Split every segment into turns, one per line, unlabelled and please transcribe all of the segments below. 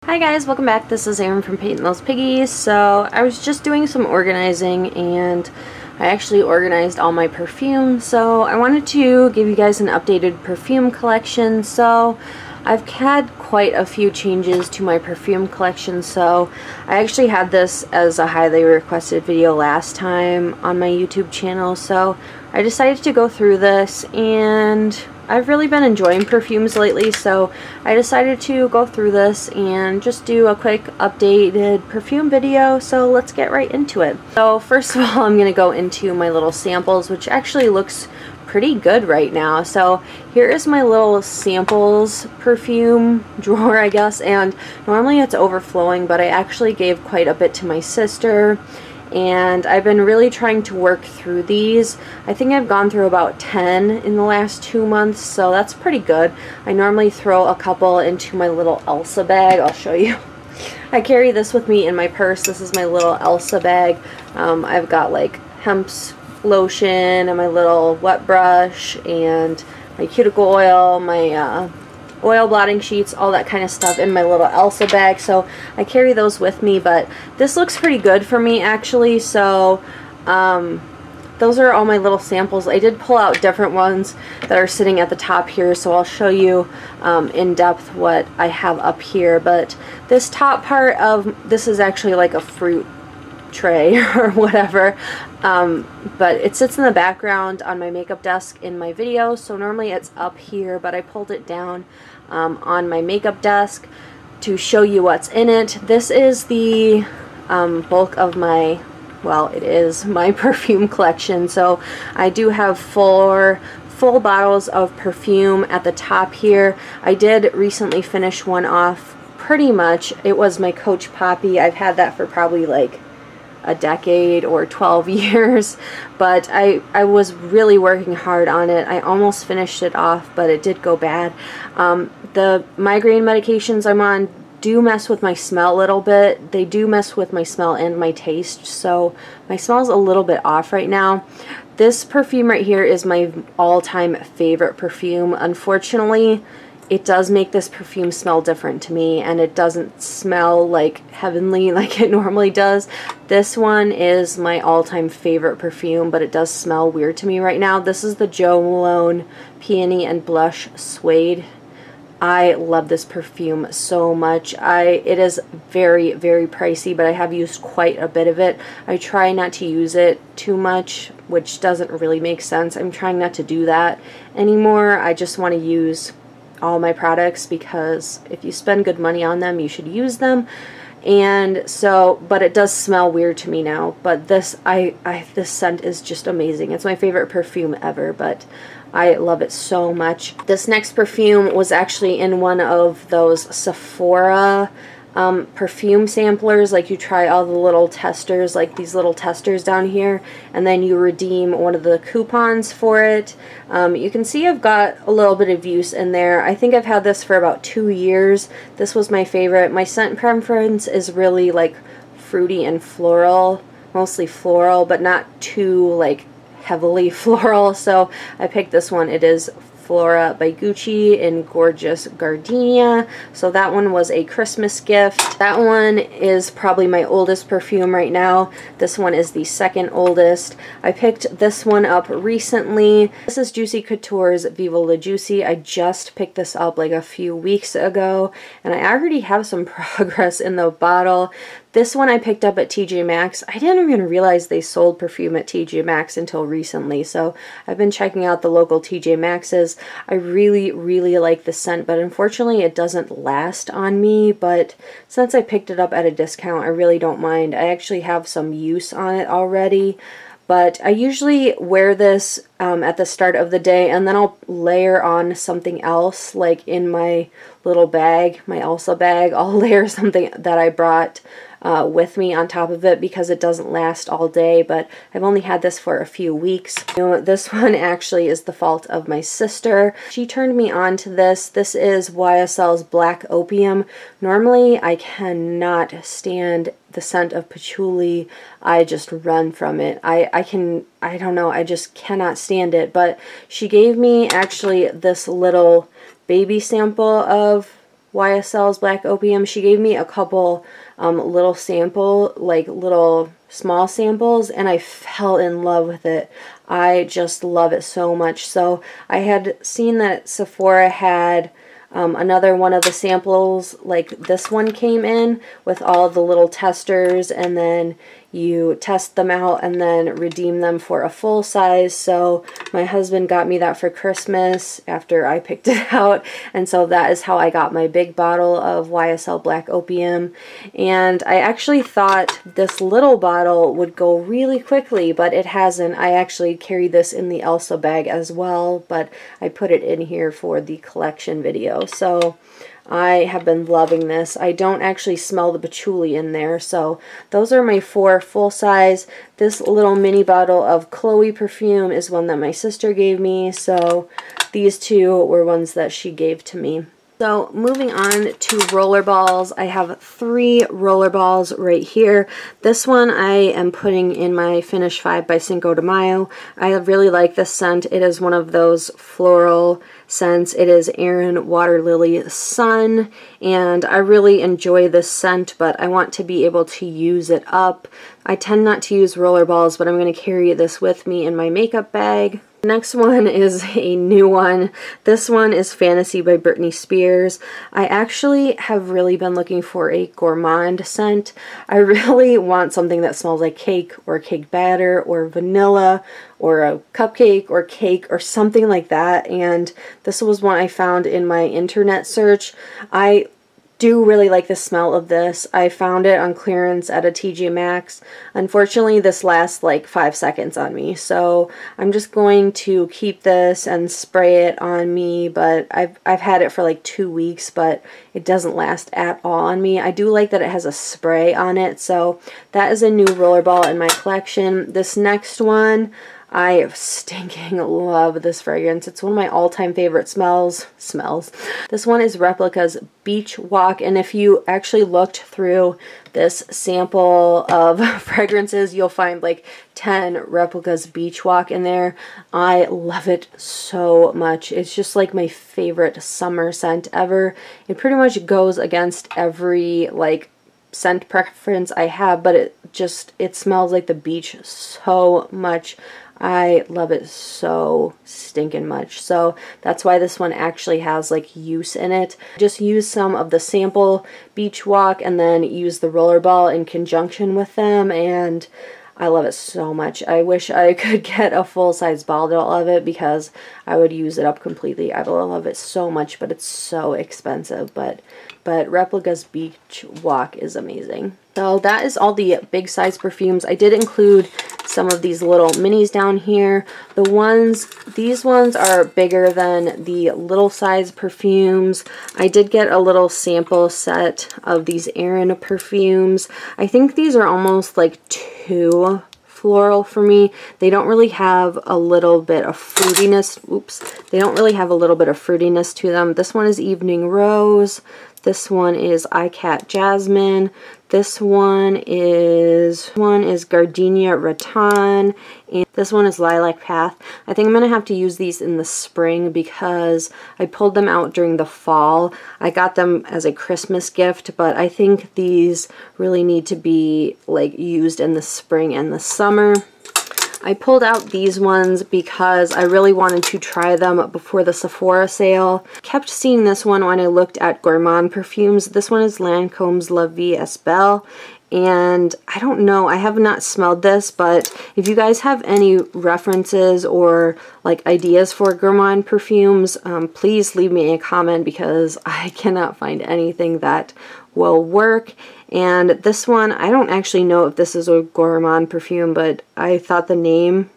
Hi guys, welcome back. This is Erin from Painting Those Piggies. So I was just doing some organizing and I actually organized all my perfume. So I wanted to give you guys an updated perfume collection. So I've had quite a few changes to my perfume collection. So I actually had this as a highly requested video last time on my YouTube channel. So I decided to go through this, and I've really been enjoying perfumes lately, so I decided to go through this and just do a quick updated perfume video. So let's get right into it. So first of all, I'm going to go into my little samples, which actually looks pretty good right now. So here is my little samples perfume drawer, I guess, and normally it's overflowing, but I actually gave quite a bit to my sister. And I've been really trying to work through these. I think I've gone through about 10 in the last 2 months, so that's pretty good. I normally throw a couple into my little Elsa bag. I'll show you. I carry this with me in my purse. This is my little Elsa bag. I've got like hemp's lotion and my little wet brush and my cuticle oil, my oil blotting sheets, all that kind of stuff in my little Elsa bag. So I carry those with me, but this looks pretty good for me actually. So those are all my little samples. I did pull out different ones that are sitting at the top here, so I'll show you in depth what I have up here. But this top part of this is actually like a fruit tray or whatever, but it sits in the background on my makeup desk in my video. So normally it's up here, but I pulled it down on my makeup desk to show you what's in it. This is the bulk of my, well, it is my perfume collection. So I do have four full bottles of perfume at the top here. I did recently finish one off pretty much. It was my Coach Poppy. I've had that for probably like a decade or 12 years, but I was really working hard on it. I almost finished it off, but it did go bad. The migraine medications I'm on do mess with my smell a little bit. They do mess with my smell and my taste, so my smell's a little bit off right now. This perfume right here is my all-time favorite perfume. Unfortunately, it does make this perfume smell different to me, and it doesn't smell like heavenly like it normally does. This one is my all-time favorite perfume, but it does smell weird to me right now. This is the Jo Malone Peony and Blush Suede. I love this perfume so much. It is very, very pricey, but I have used quite a bit of it. I try not to use it too much, which doesn't really make sense. I'm trying not to do that anymore. I just want to use all my products, because if you spend good money on them, you should use them. And so, but it does smell weird to me now. But this, this scent is just amazing. It's my favorite perfume ever, but I love it so much. This next perfume was actually in one of those Sephora perfume samplers. Like, you try all the little testers, like these little testers down here, and then you redeem one of the coupons for it. You can see I've got a little bit of use in there. I think I've had this for about 2 years. This was my favorite. My scent preference is really like fruity and floral, mostly floral, but not too like heavily floral. So I picked this one. It is Flora by Gucci in Gorgeous Gardenia. So that one was a Christmas gift. That one is probably my oldest perfume right now. This one is the second oldest. I picked this one up recently. This is Juicy Couture's Viva La Juicy. I just picked this up like a few weeks ago, and I already have some progress in the bottle. This one I picked up at TJ Maxx. I didn't even realize they sold perfume at TJ Maxx until recently, so I've been checking out the local TJ Maxx's. I really, really like the scent, but unfortunately it doesn't last on me. But since I picked it up at a discount, I really don't mind. I actually have some use on it already. But I usually wear this at the start of the day, and then I'll layer on something else, like in my little bag, my Elsa bag. I'll layer something that I brought with me on top of it, because it doesn't last all day. But I've only had this for a few weeks. You know, this one actually is the fault of my sister. She turned me on to this. This is YSL's Black Opium. Normally I cannot stand the scent of patchouli. I just run from it. I don't know, I just cannot stand it. But she gave me actually this little baby sample of YSL's Black Opium. She gave me a couple little little small samples, and I fell in love with it. I just love it so much. So I had seen that Sephora had another one of the samples, like this one came in with all the little testers, and then you test them out and then redeem them for a full size. So my husband got me that for Christmas after I picked it out, and so that is how I got my big bottle of YSL Black Opium. And I actually thought this little bottle would go really quickly, but it hasn't. I actually carry this in the Elsa bag as well, but I put it in here for the collection video. So I have been loving this. I don't actually smell the patchouli in there. So those are my 4 full size. This little mini bottle of Chloe perfume is one that my sister gave me. So these 2 were ones that she gave to me. So moving on to roller balls, I have 3 roller balls right here. This one I am putting in my Finish 5 by Cinco de Mayo. I really like this scent. It is one of those floral scents. It is Erin Water Lily Sun, and I really enjoy this scent, but I want to be able to use it up. I tend not to use roller balls, but I'm going to carry this with me in my makeup bag. Next one is a new one. This one is Fantasy by Britney Spears. I actually have really been looking for a gourmand scent. I really want something that smells like cake or cake batter or vanilla or a cupcake or cake or something like that, and this was one I found in my internet search. I do really like the smell of this. I found it on clearance at a TJ Maxx. Unfortunately, this lasts like 5 seconds on me, so I'm just going to keep this and spray it on me, but I've had it for like 2 weeks, but it doesn't last at all on me. I do like that it has a spray on it, so that is a new rollerball in my collection. This next one, I stinking love this fragrance. It's one of my all-time favorite smells. This one is Replica's Beach Walk, and if you actually looked through this sample of fragrances, you'll find like 10 Replica's Beach Walk in there. I love it so much. It's just like my favorite summer scent ever. It pretty much goes against every like scent preference I have, but it smells like the beach so much. I love it so stinking much. So that's why this one actually has like use in it. Just use some of the sample Beach Walk and then use the rollerball in conjunction with them, and I love it so much. I wish I could get a full-size bottle of it because I would use it up completely. I love it so much, but it's so expensive. But Replica's Beach Walk is amazing. So that is all the big size perfumes. I did include some of these little minis down here. These ones are bigger than the little size perfumes. I did get a little sample set of these Erin perfumes. I think these are almost like too floral for me. They don't really have a little bit of fruitiness. They don't really have a little bit of fruitiness to them. This one is Evening Rose. This one is iCat Jasmine. This one is Gardenia Rattan, and this one is Lilac Path. I think I'm going to have to use these in the spring because I pulled them out during the fall. I got them as a Christmas gift, but I think these really need to be like used in the spring and the summer. I pulled out these ones because I really wanted to try them before the Sephora sale. Kept seeing this one when I looked at gourmand perfumes. This one is Lancome's La Vie est Belle, and I don't know, I have not smelled this, but if you guys have any references or like ideas for gourmand perfumes, please leave me a comment because I cannot find anything that will work. And this one, I don't actually know if this is a gourmand perfume, but I thought the name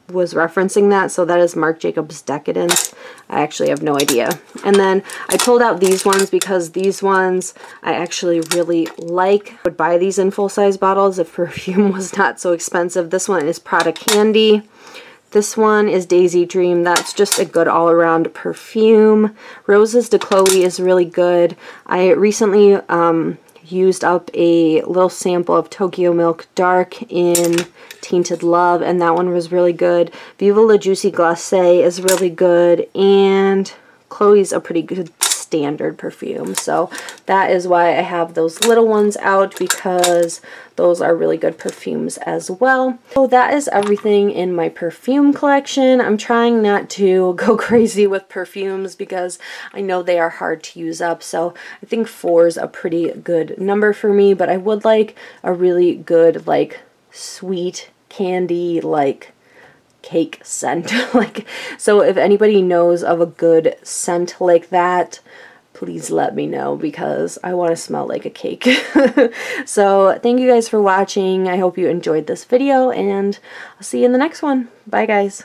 was referencing that, so that is Marc Jacobs Decadence. I actually have no idea. And then I pulled out these ones because these ones I actually really like. I would buy these in full-size bottles if perfume was not so expensive. This one is Prada Candy. This one is Daisy Dream. That's just a good all-around perfume. Roses de Chloe is really good. I recently used up a little sample of Tokyo Milk Dark in Tainted Love, and that one was really good. Viva La Juicy Glacé is really good, and Chloe's a pretty good standard perfume. So that is why I have those little ones out, because those are really good perfumes as well. So that is everything in my perfume collection. I'm trying not to go crazy with perfumes because I know they are hard to use up. So I think 4 is a pretty good number for me, but I would like a really good, like, sweet candy, like, cake scent. Like, so if anybody knows of a good scent like that, please let me know, because I want to smell like a cake. So thank you guys for watching. I hope you enjoyed this video, and I'll see you in the next one. Bye guys.